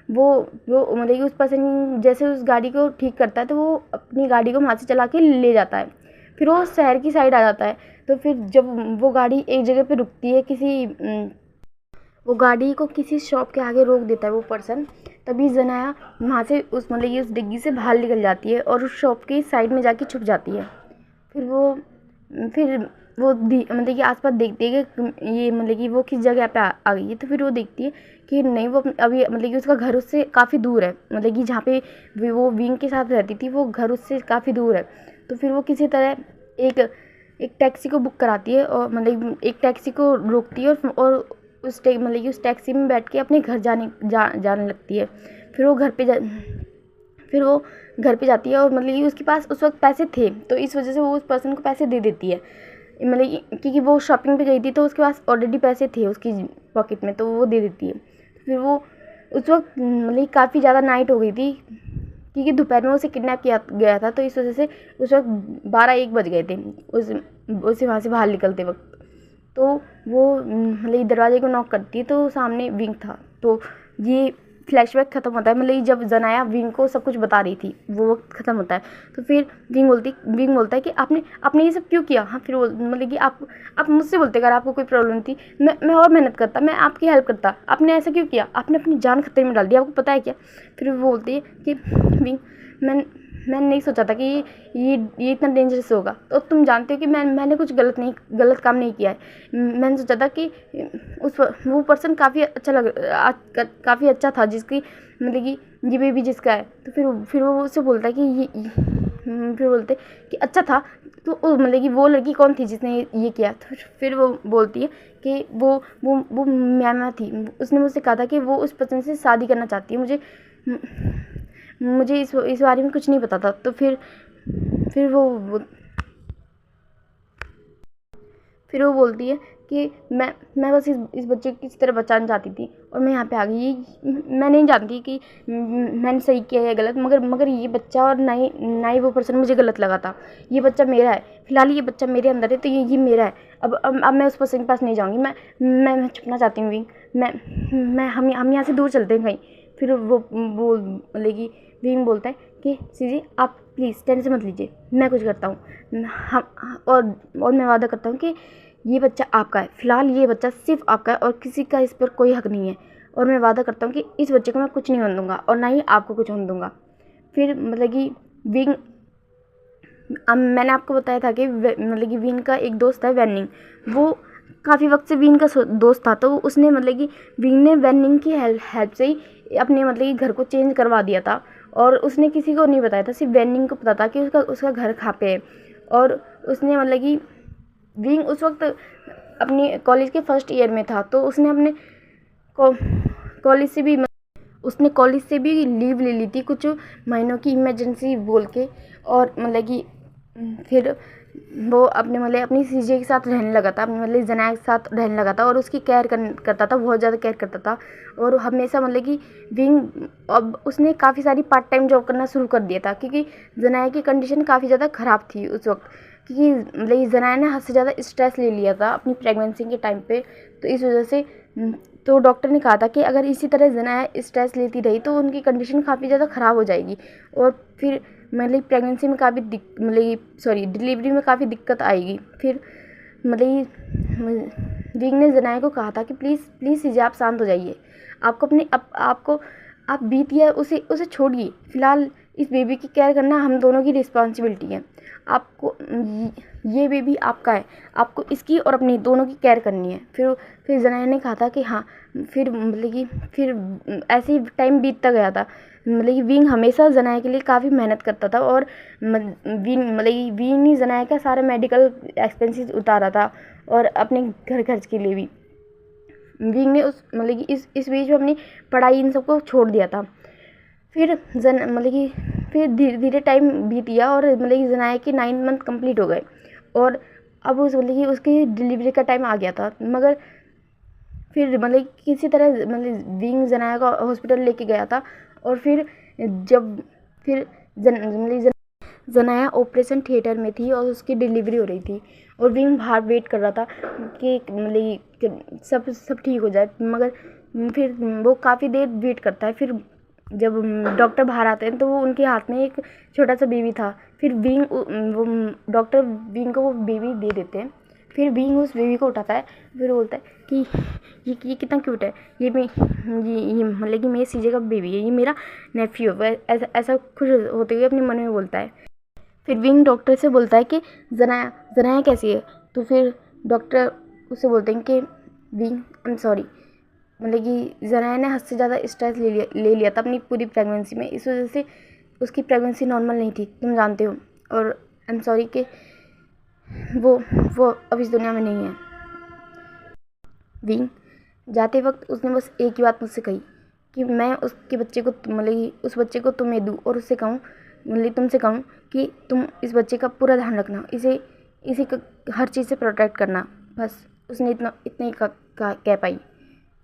Speaker 1: वो मतलब कि उस पर्सन जैसे उस गाड़ी को ठीक करता है तो वो अपनी गाड़ी को वहाँ से चला के ले जाता है। फिर वो शहर की साइड आ जाता है। तो फिर जब वो गाड़ी एक जगह पे रुकती है, वो गाड़ी को किसी शॉप के आगे रोक देता है वो पर्सन। तभी जनाया वहाँ से उस मतलब कि उस डिग्गी से बाहर निकल जाती है और उस शॉप की साइड में जाके छुप जाती है। फिर वो मतलब कि आसपास देखती है कि ये मतलब कि वो किस जगह पे आ गई है। तो फिर वो देखती है कि नहीं, वो अभी मतलब कि उसका घर उससे काफ़ी दूर है। मतलब कि जहाँ पे वो विंग के साथ रहती थी वो घर उससे काफ़ी दूर है। तो फिर वो किसी तरह एक टैक्सी को बुक कराती है और मतलब एक टैक्सी को रोकती है और मतलब कि उस टैक्सी में बैठ के अपने घर जाने लगती है। फिर वो घर पे जाती है और मतलब कि उसके पास उस वक्त पैसे थे तो इस वजह से वो उस पर्सन को पैसे दे देती है। मतलब क्योंकि वो शॉपिंग पे गई थी तो उसके पास ऑलरेडी पैसे थे उसकी पॉकेट में तो वो दे देती है। फिर वो उस वक्त मतलब काफ़ी ज़्यादा नाइट हो गई थी क्योंकि दोपहर में उसे किडनैप किया गया था। तो इस वजह से उस वक्त 12-1 बज गए थे उसे वहाँ से बाहर निकलते वक्त। तो वो मतलब दरवाजे को नॉक करती है तो सामने विंग था। तो ये फ्लैशबैक ख़त्म होता है। मतलब जब जनाया विंग को सब कुछ बता रही थी वो वक्त ख़त्म होता है। तो फिर विंग बोलता है कि आपने ये सब क्यों किया। हाँ, फिर मतलब कि आप मुझसे बोलते अगर आपको कोई प्रॉब्लम थी मैं और मेहनत करता, मैं आपकी हेल्प करता, आपने ऐसा क्यों किया, आपने अपनी जान खतरे में डाल दी, आपको पता है क्या। फिर वो बोलती है कि विंग मैंने नहीं सोचा था कि ये इतना डेंजरस होगा। तो तुम जानते हो कि मैंने कुछ गलत काम नहीं किया है। मैंने सोचा था कि वो पर्सन काफ़ी अच्छा था जिसकी मतलब कि ये बेबी जिसका है। तो फिर वो उससे बोलता है कि फिर बोलते कि अच्छा था तो मतलब कि वो लड़की कौन थी जिसने ये किया। तो फिर वो बोलती है कि वो मैम थी, उसने मुझसे कहा था कि वो उस पर्सन से शादी करना चाहती है। मुझे इस बारे में कुछ नहीं पता था। तो फिर वो बोलती है कि मैं बस इस बच्चे को किसी तरह बचाना चाहती थी और मैं यहाँ पे आ गई। मैं नहीं जानती कि मैंने सही किया या गलत, मगर ये बच्चा और ना ही वो पर्सन मुझे गलत लगा था। ये बच्चा मेरा है, फिलहाल ये बच्चा मेरे अंदर है तो ये मेरा है। अब मैं उस पर्सन के पास नहीं जाऊँगी। मैं छुपना चाहती हूँ विंग। हम यहाँ से दूर चलते हैं कहीं। फिर वो मतलब कि विंग बोलता है कि सीजी आप प्लीज़ टेंशन मत लीजिए, मैं कुछ करता हूँ। और मैं वादा करता हूँ कि ये बच्चा आपका है, फ़िलहाल ये बच्चा सिर्फ आपका है और किसी का इस पर कोई हक नहीं है। और मैं वादा करता हूँ कि इस बच्चे को मैं कुछ नहीं होने दूँगा और ना ही आपको कुछ होने दूँगा। फिर मतलब कि विंग मैंने आपको बताया था कि मतलब कि विन का एक दोस्त है वेनिंग। वो काफ़ी वक्त से विन का दोस्त था। तो उसने मतलब कि विन ने वेनिंग की हेल्प से ही अपने मतलब कि घर को चेंज करवा दिया था और उसने किसी को नहीं बताया था, सिर्फ वेनिंग को पता था कि उसका घर कहाँ पे है। और उसने मतलब कि विंग उस वक्त अपनी कॉलेज के फर्स्ट ईयर में था तो उसने अपने कॉलेज से भी लीव ले ली थी कुछ महीनों की इमरजेंसी बोल के। और मतलब कि फिर वो अपनी सीजे के साथ रहने लगा था, अपने मतलब जनाया के साथ रहने लगा था और उसकी केयर करता था, बहुत ज़्यादा केयर करता था। और हमेशा मतलब कि विंग अब उसने काफ़ी सारी पार्ट टाइम जॉब करना शुरू कर दिया था क्योंकि जनाया की कंडीशन काफ़ी ज़्यादा ख़राब थी उस वक्त। क्योंकि मतलब जनाया ने हद से ज़्यादा स्ट्रेस ले लिया था अपनी प्रेगनेंसी के टाइम पे। तो इस वजह से तो डॉक्टर ने कहा था कि अगर इसी तरह जनाया स्ट्रेस लेती रही तो उनकी कंडीशन काफ़ी ज़्यादा ख़राब हो जाएगी और फिर मतलब प्रेगनेंसी में काफ़ी डिलीवरी में काफ़ी दिक्कत आएगी। फिर मतलब विंग ने जनाया को कहा था कि प्लीज़ सीजे आप शांत हो जाइए, आपको आप बीतिया उसे छोड़िए, फ़िलहाल इस बेबी की केयर करना हम दोनों की रिस्पॉन्सिबिलिटी है। आपको ये बेबी आपका है, आपको इसकी और अपनी दोनों की केयर करनी है। फिर जनाया ने कहा था कि हाँ, फिर मतलब कि फिर ऐसे ही टाइम बीतता गया था। मतलब कि विंग हमेशा जनाया के लिए काफ़ी मेहनत करता था और विंग ही जनाया का सारा मेडिकल एक्सपेंसेस उतारा था और अपने घर खर्च के लिए भी विंग ने उस मतलब कि इस बीच में अपनी पढ़ाई इन सबको छोड़ दिया था। फिर फिर धीरे धीरे टाइम बीत गया और मतलब कि जनाया के 9 मंथ कंप्लीट हो गए और अब मतलब कि उसकी डिलीवरी का टाइम आ गया था। मगर फिर मतलब किसी तरह विंग जनाया को हॉस्पिटल लेके गया था और फिर जनाया ऑपरेशन थिएटर में थी और उसकी डिलीवरी हो रही थी और विंग बाहर वेट कर रहा था कि मतलब सब ठीक हो जाए। मगर फिर वो काफ़ी देर वेट करता है। फिर जब डॉक्टर बाहर आते हैं तो वो उनके हाथ में एक छोटा सा बेबी था। फिर वो डॉक्टर विंग को वो बेबी दे देते हैं। फिर विंग उस बेबी को उठाता है, फिर बोलता है कि ये कितना क्यूट है, ये मतलब कि मेरे सीजे का बेबी है, ये मेरा नेफ्यू है। ऐसा खुश होते हुए अपने मन में बोलता है। फिर विंग डॉक्टर से बोलता है कि जनाया कैसी है। तो फिर डॉक्टर उससे बोलते हैं कि विंग आई एम सॉरी, मतलब कि जनाया ने हद से ज़्यादा स्ट्रेस ले लिया था अपनी पूरी प्रेगनेंसी में। इस वजह से उसकी प्रेगनेंसी नॉर्मल नहीं थी, तुम जानते हो। और आई एम सॉरी कि वो अब इस दुनिया में नहीं है। विंग जाते वक्त उसने बस एक ही बात मुझसे कही कि मैं उसके बच्चे को मतलब कि उस बच्चे को तुम्हें दूँ और उससे कहूँ मतलब तुमसे कहूँ कि तुम इस बच्चे का पूरा ध्यान रखना, इसे हर चीज़ से प्रोटेक्ट करना। बस उसने इतना ही कह पाई।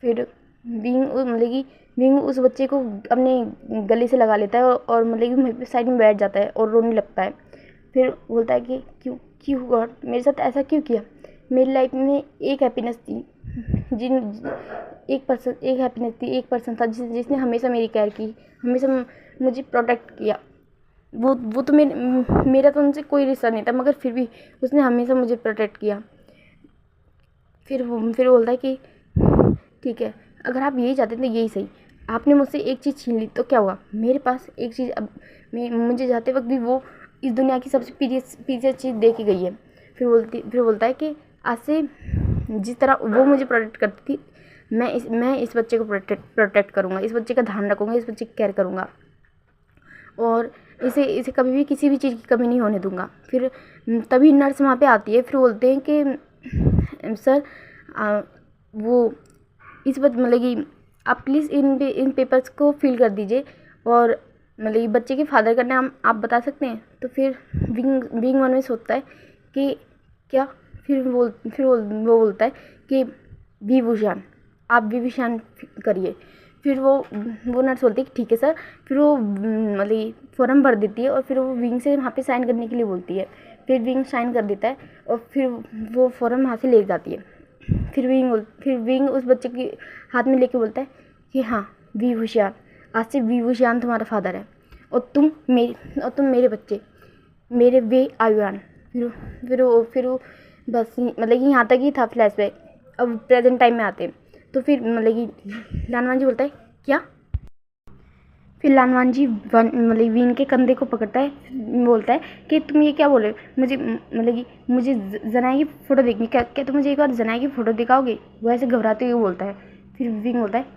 Speaker 1: फिर विंग उस बच्चे को अपने गले से लगा लेता है और मतलब कि साइड में बैठ जाता है और रोने लगता है। फिर बोलता है कि क्यों गॉड मेरे साथ ऐसा क्यों किया। मेरी लाइफ में एक हैप्पीनेस थी, एक पर्सन था जिसने हमेशा मेरी केयर की, हमेशा मुझे प्रोटेक्ट किया। वो तो मेरा तो उनसे कोई रिश्ता नहीं था, मगर फिर भी उसने हमेशा मुझे प्रोटेक्ट किया। फिर बोलता है कि ठीक है, अगर आप यही चाहते थे तो यही सही। आपने मुझसे एक चीज़ छीन ली तो क्या हुआ, मेरे पास एक चीज़ अब मुझे जाते वक्त भी वो इस दुनिया की सबसे प्रीशियस चीज़ दे के गई है। फिर बोलता है कि आज से जिस तरह वो मुझे प्रोटेक्ट करती थी, मैं इस बच्चे को प्रोटेक्ट करूँगा, इस बच्चे का ध्यान रखूँगा, इस बच्चे की केयर करूँगा और इसे कभी भी किसी भी चीज़ की कमी नहीं होने दूँगा। फिर तभी नर्स वहाँ पे आती है। फिर बोलते हैं कि सर वो इस बात मतलब कि आप प्लीज़ इन पेपर्स को फिल कर दीजिए और मतलब कि बच्चे के फादर का नाम आप बता सकते हैं। तो फिर विंग मन में सोचता है कि क्या। फिर वो बोलता है कि विभूषण, आप विभूषण करिए। फिर वो नर्स बोलती है कि ठीक है सर। फिर वो मतलब फॉर्म भर देती है और फिर वो विंग से वहाँ पे साइन करने के लिए बोलती है। फिर विंग साइन कर देता है और फिर वो फॉर्म वहाँ से ले जाती है। फिर विंग उस बच्चे के हाथ में लेके बोलता है कि हाँ विभूषण, आज से विभूषण तुम्हारा फादर है और तुम मेरे बच्चे, मेरे वे आयुआन। फिर वो बस मतलब कि यहाँ तक ही था फ्लैशबैक। अब प्रेजेंट टाइम में आते हैं तो फिर मतलब कि लानवान जी बोलता है क्या। फिर लानवान जी मतलब विंग के कंधे को पकड़ता है, बोलता है कि तुम ये क्या बोल रहे हो, मुझे जनाया की फ़ोटो देखनी, क्या तुम मुझे एक बार जनाया की फ़ोटो दिखाओगे। वो ऐसे घबराते हुए बोलता है। फिर विंग बोलता है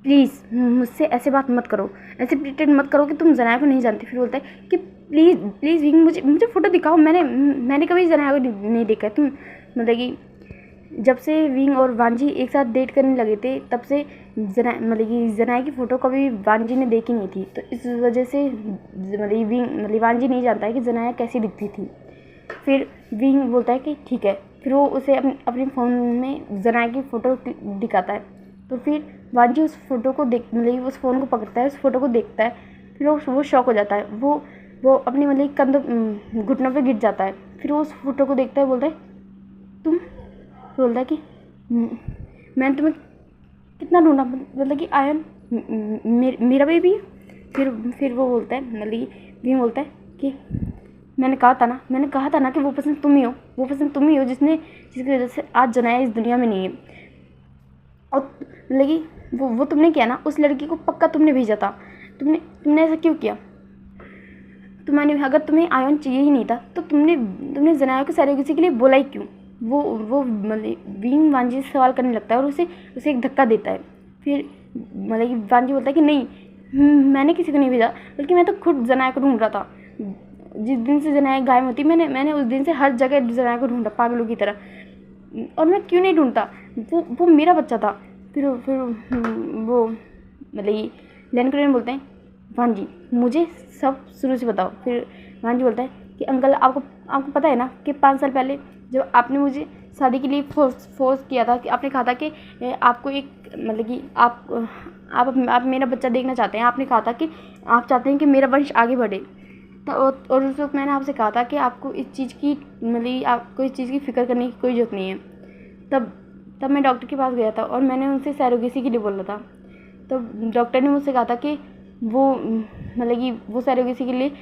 Speaker 1: प्लीज़ मुझसे ऐसे बात मत करो, ऐसे प्रिटेंड मत करो कि तुम जनाया को नहीं जानते। फिर बोलता है कि प्लीज़ विंग मुझे फ़ोटो दिखाओ, मैंने कभी जनाया को नहीं देखा। तुम मतलब कि जब से विंग और वांजी एक साथ डेट करने लगे थे तब से जनाया की फ़ोटो कभी वांजी ने देखी नहीं थी। तो इस वजह से वांजी नहीं जानता है कि जनाया कैसी दिखती थी। फिर विंग बोलता है कि ठीक है। फिर वो उसे अपने फ़ोन में जनाया की फ़ोटो दिखाता है। तो फिर वांजी उस फ़ोटो को उस फ़ोन को पकड़ता है, उस फ़ोटो को देखता है। फिर वो शॉक हो जाता है। वो अपने घुटनों पे गिर जाता है। फिर वो उस फ़ोटो को देखता है, बोलता है तुम। बोलता है कि मैंने तुम्हें कितना ढूंढा, मतलब कि आयन मेरा बेबी है। फिर वो बोलता है विंग बोलता है कि मैंने कहा था ना कि वो पर्सन तुम ही हो जिसकी वजह से आज जनाया इस दुनिया में नहीं है। और वो तुमने किया ना, उस लड़की को पक्का तुमने भेजा था। तुमने ऐसा क्यों किया। तुम्हारे अगर तुम्हें आयन चाहिए ही नहीं था तो तुमने जनाया को सरोगेसी के लिए बोला ही क्यों? वो मतलब विंग वांजी से सवाल करने लगता है और उसे एक धक्का देता है। फिर मतलब कि वांजी बोलता है कि नहीं, मैंने किसी को नहीं भेजा, बल्कि मैं तो खुद जनाया को ढूंढ रहा था। जिस दिन से जनाया गायब होती मैंने उस दिन से हर जगह जनाया को ढूंढा पागलों की तरह, और मैं क्यों नहीं ढूंढता, वो मेरा बच्चा था। फिर वो मतलब ये लेनक्रेन बोलते हैं, वांजी मुझे सब शुरू से बताओ। फिर वांजी बोलता है कि अंकल आपको पता है ना कि 5 साल पहले जब आपने मुझे शादी के लिए फोर्स किया था, कि आपने कहा था कि आपको एक मतलब कि आप मेरा बच्चा देखना चाहते हैं, आपने कहा था कि आप चाहते हैं कि मेरा वंश आगे बढ़े। तो और उस वक्त मैंने आपसे कहा था कि आपको इस चीज़ की मतलब आपको इस चीज़ की फ़िक्र करने की कोई ज़रूरत नहीं है। तब मैं डॉक्टर के पास गया था और मैंने उनसे सरोगेसी के लिए बोला था। तो डॉक्टर ने मुझसे कहा था कि वो सरोगेसी के लिए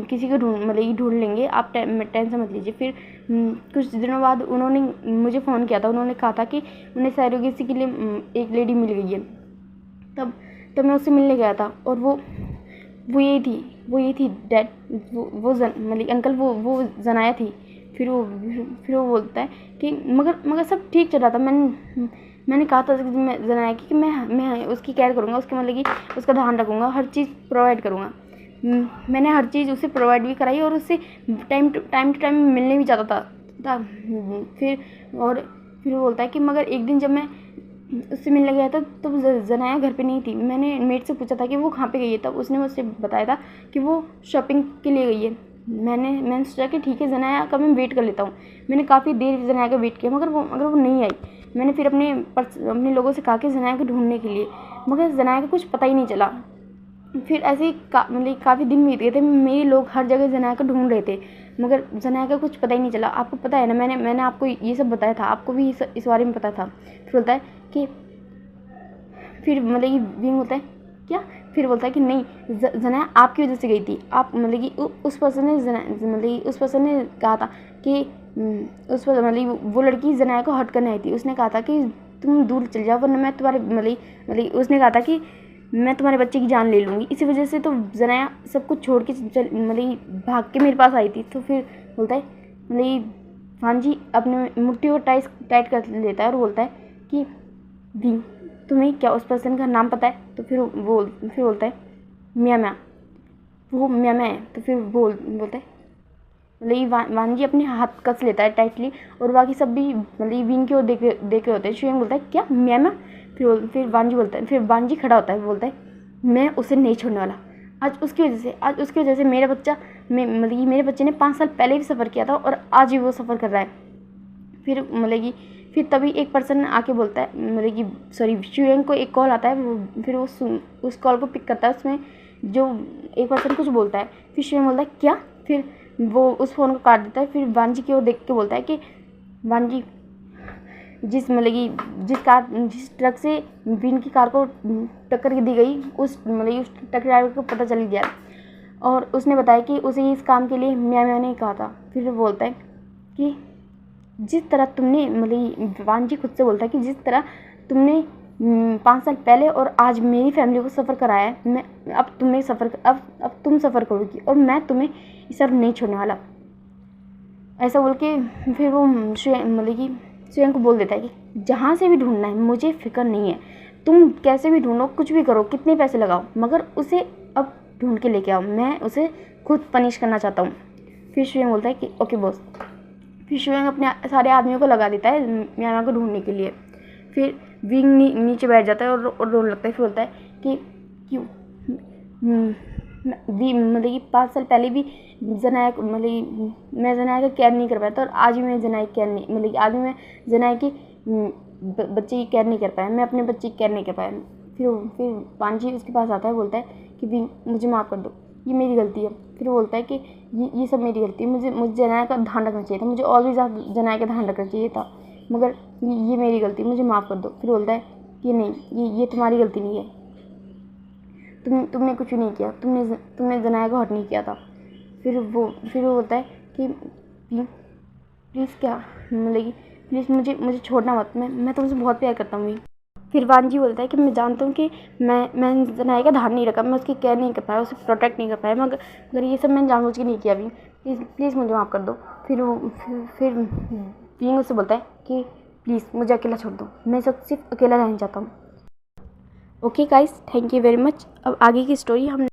Speaker 1: किसी को ढूंढ लेंगे, आप टेंशन मत लीजिए। फिर कुछ दिनों बाद उन्होंने मुझे फ़ोन किया था, उन्होंने कहा था कि उन्हें सरोगेसी के लिए एक लेडी मिल गई है। तब मैं उससे मिलने गया था और वो यही थी डैड, वो अंकल वो जनाया थी। फिर वो बोलता है कि मगर सब ठीक चल रहा था। मैंने कहा था मैं जनाया कि मैं उसकी केयर करूँगा, उसके मतलब कि उसका ध्यान रखूँगा, हर चीज़ प्रोवाइड करूँगा। मैंने हर चीज़ उसे प्रोवाइड भी कराई और उससे टाइम टू टाइम मिलने भी जाता था। फिर वो बोलता है कि मगर एक दिन जब मैं उससे मिलने गया था तब जनाया घर पे नहीं थी। मैंने मेट से पूछा था कि वो कहाँ पे गई है, तब उसने मुझसे बताया था कि वो शॉपिंग के लिए गई है। मैंने सोचा कि ठीक है जनाया का मैं वेट कर लेता हूँ। मैंने काफ़ी देर जनाया का वेट किया मगर वो नहीं आई। मैंने फिर अपने लोगों से कहा कि जनाया को ढूंढने के लिए, मगर जनाया का कुछ पता ही नहीं चला। फिर ऐसे ही काफ़ी दिन बीत गए थे, मेरे लोग हर जगह जनाया को ढूंढ रहे थे मगर जनाया का कुछ पता ही नहीं चला। आपको पता है ना, मैंने आपको ये सब बताया था, आपको भी इस बारे में पता था। फिर बोलता है कि फिर मतलब कि विंग बोलता है क्या? फिर बोलता है कि नहीं, जनाया आपकी वजह से गई थी। आप मतलब कि उस पर्सन ने कहा था कि उस पर मतलब वो लड़की जनाया को हर्ट करने आई थी। उसने कहा था कि तुम दूर चल जाओ वरना मैं तुम्हारे मतलब उसने कहा था कि मैं तुम्हारे बच्चे की जान ले लूँगी। इसी वजह से तो जनाया सब कुछ छोड़ के भाग के मेरे पास आई थी। तो फिर बोलता है भांजी अपने मुट्ठी को टाइट कर लेता है और बोलता है कि दी तुम्हें क्या उस पर्सन का नाम पता है? तो फिर बोलता है म्या, वो म्या है। तो फिर बोलता है वानजी अपने हाथ कस लेता है टाइटली और बाकी सब भी विंग की ओर देख रहे होते हैं। शुयंग बोलता है क्या म्या? फिर वानजी खड़ा होता है, बोलता है मैं उसे नहीं छोड़ने वाला। आज उसकी वजह से मेरा बच्चा मेरे बच्चे ने 5 साल पहले भी सफ़र किया था और आज भी वो सफ़र कर रहा है। फिर तभी एक पर्सन आके बोलता है शुयंग को एक कॉल आता है। फिर वो उस कॉल को पिक करता है। उसमें जो एक पर्सन कुछ बोलता है। फिर शुयंग बोलता है क्या? फिर वो उस फ़ोन को काट देता है। फिर वानजी की ओर देख के बोलता है कि वानजी जिस ट्रक से विन की कार को टक्कर दी गई उस ट्रक ड्राइवर को पता चल गया और उसने बताया कि उसे इस काम के लिए म्या ने कहा था। फिर वो बोलता है कि जिस तरह तुमने वानजी खुद से बोलता है कि जिस तरह तुमने 5 साल पहले और आज मेरी फैमिली को सफ़र कराया है, अब तुम सफ़र करोगी और मैं तुम्हें इस तरह नहीं छोड़ने वाला। ऐसा बोल के फिर वो स्वयं को बोल देता है कि जहाँ से भी ढूंढना है मुझे फ़िक्र नहीं है, तुम कैसे भी ढूंढो, कुछ भी करो, कितने पैसे लगाओ, मगर उसे अब ढूंढ के लेके आओ, मैं उसे खुद पनिश करना चाहता हूँ। फिर स्वयं बोलता है कि ओके बॉस। फिर स्वयं अपने सारे आदमियों को लगा देता है म्यामा को ढूंढने के लिए। फिर विंग नीचे बैठ जाता है और रोने लगता है। फिर बोलता है कि क्यों 5 साल पहले भी जनाया मैं जनाया का केयर नहीं कर पाया था और आज भी मैं जनाया की केयर नहीं आज भी मैं जनाया की बच्चे की केयर नहीं कर पाया, मैं अपने बच्चे की केयर नहीं कर पाया। फिर पांजी उसके पास आता है, बोलता है कि मुझे माफ़ कर दो, ये मेरी गलती है। फिर बोलता है कि ये सब मेरी गलती है, मुझे जनाया का ध्यान रखना चाहिए था, मुझे और भी ज़्यादा जनाया का ध्यान रखना चाहिए था, मगर ये मेरी गलती, मुझे माफ़ कर दो। फिर बोलता है कि नहीं, ये तुम्हारी गलती नहीं है, तुमने कुछ नहीं किया, तुमने जनाया को हर्ट नहीं किया था। फिर वो बोलता है कि प्लीज़ क्या प्लीज़ मुझे छोड़ना मत, मैं तुमसे बहुत प्यार करता हूँ। फिर वांजी बोलता है कि मैं जानता हूँ कि मैंने जनाए का ध्यान नहीं रखा, मैं उसकी केयर नहीं कर पाया, उसे प्रोटेक्ट नहीं कर पाया, मगर ये सब मैंने जानबूझ के नहीं किया भी, प्लीज़ मुझे माफ़ कर दो। फिर बीइंग उससे बोलता है कि प्लीज़ मुझे अकेला छोड़ दो, मैं सिर्फ अकेला रहना चाहता हूँ। Okay guys, thank you very much. अब आगे की स्टोरी हम